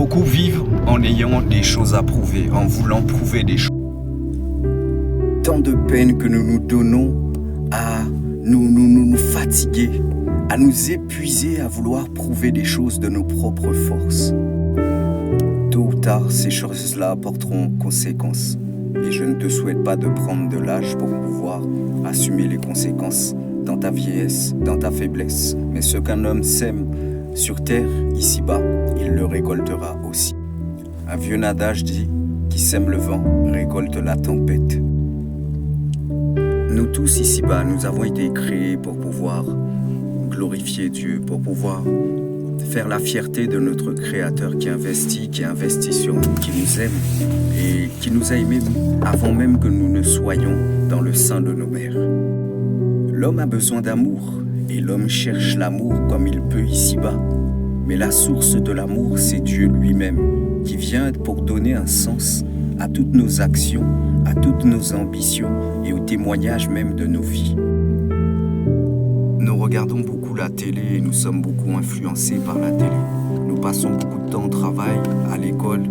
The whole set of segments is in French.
Beaucoup vivent en ayant des choses à prouver, en voulant prouver des choses. Tant de peine que nous nous donnons à nous fatiguer, à nous épuiser, à vouloir prouver des choses de nos propres forces. Tôt ou tard, ces choses-là porteront conséquences. Et je ne te souhaite pas de prendre de l'âge pour pouvoir assumer les conséquences dans ta vieillesse, dans ta faiblesse. Mais ce qu'un homme sème sur terre, ici-bas, il le récoltera aussi. Un vieux adage dit, qui sème le vent, récolte la tempête. Nous tous ici-bas, nous avons été créés pour pouvoir glorifier Dieu, pour pouvoir faire la fierté de notre Créateur qui investit sur nous, qui nous aime et qui nous a aimés avant même que nous ne soyons dans le sein de nos mères. L'homme a besoin d'amour et l'homme cherche l'amour comme il peut ici-bas. Mais la source de l'amour, c'est Dieu lui-même qui vient pour donner un sens à toutes nos actions, à toutes nos ambitions et au témoignage même de nos vies. Nous regardons beaucoup la télé et nous sommes beaucoup influencés par la télé. Nous passons beaucoup de temps au travail, à l'école,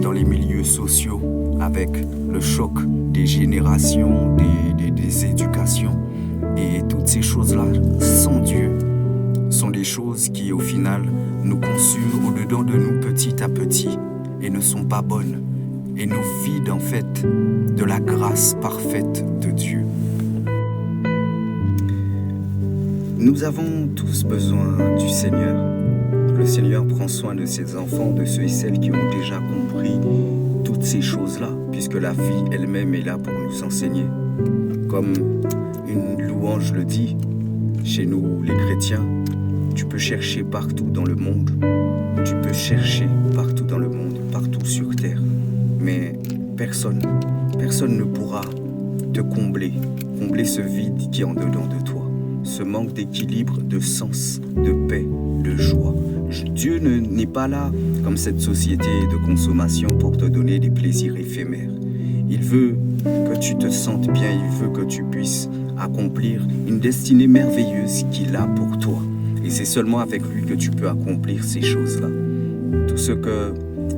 dans les milieux sociaux, avec le choc des générations, des éducations. Et toutes ces choses-là, sans Dieu, sont des choses qui, au final, nous consument au-dedans de nous petit à petit et ne sont pas bonnes. Et nous vident en fait de la grâce parfaite de Dieu. Nous avons tous besoin du Seigneur. Le Seigneur prend soin de ses enfants, de ceux et celles qui ont déjà compris toutes ces choses-là, puisque la vie elle-même est là pour nous enseigner. Comme une louange le dit, chez nous les chrétiens, tu peux chercher partout dans le monde. Tu peux chercher partout dans le monde, partout sur terre. Mais personne ne pourra te combler ce vide qui est en dedans de toi. Ce manque d'équilibre, de sens, de paix, de joie. Dieu n'est pas là comme cette société de consommation pour te donner des plaisirs éphémères. Il veut que tu te sentes bien, il veut que tu puisses accomplir une destinée merveilleuse qu'il a pour toi. Et c'est seulement avec lui que tu peux accomplir ces choses-là. Tout ce que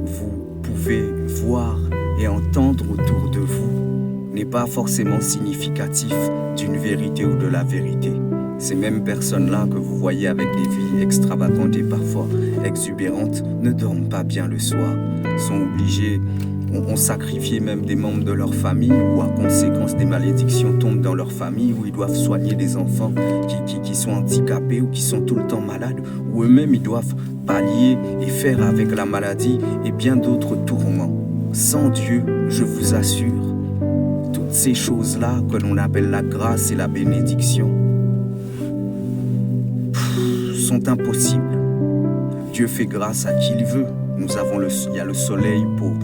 vous pouvez voir et entendre autour de vous n'est pas forcément significatif d'une vérité ou de la vérité. Ces mêmes personnes-là que vous voyez avec des vies extravagantes et parfois exubérantes ne dorment pas bien le soir, sont obligés, ont sacrifié même des membres de leur famille ou à conséquence des malédictions tombent dans leur famille où ils doivent soigner des enfants qui sont handicapés ou qui sont tout le temps malades ou eux-mêmes ils doivent pallier et faire avec la maladie et bien d'autres tourments. Sans Dieu, je vous assure, toutes ces choses-là que l'on appelle la grâce et la bénédiction sont impossibles. Dieu fait grâce à qui il veut. Il y a le soleil pour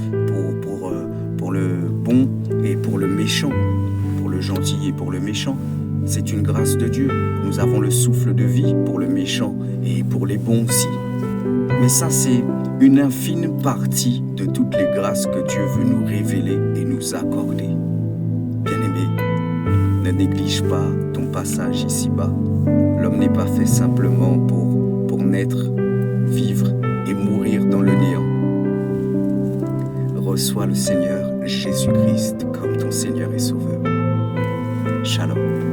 le bon et pour le méchant, pour le gentil et pour le méchant. C'est une grâce de Dieu. Nous avons le souffle de vie pour le méchant et pour les bons aussi. Mais ça, c'est une infime partie de toutes les grâces que Dieu veut nous révéler et nous accorder. Bien-aimé, ne néglige pas ton passage ici-bas. L'homme n'est pas fait simplement pour naître, vivre et mourir dans le néant. Reçois le Seigneur Jésus-Christ comme ton Seigneur et Sauveur. Shalom.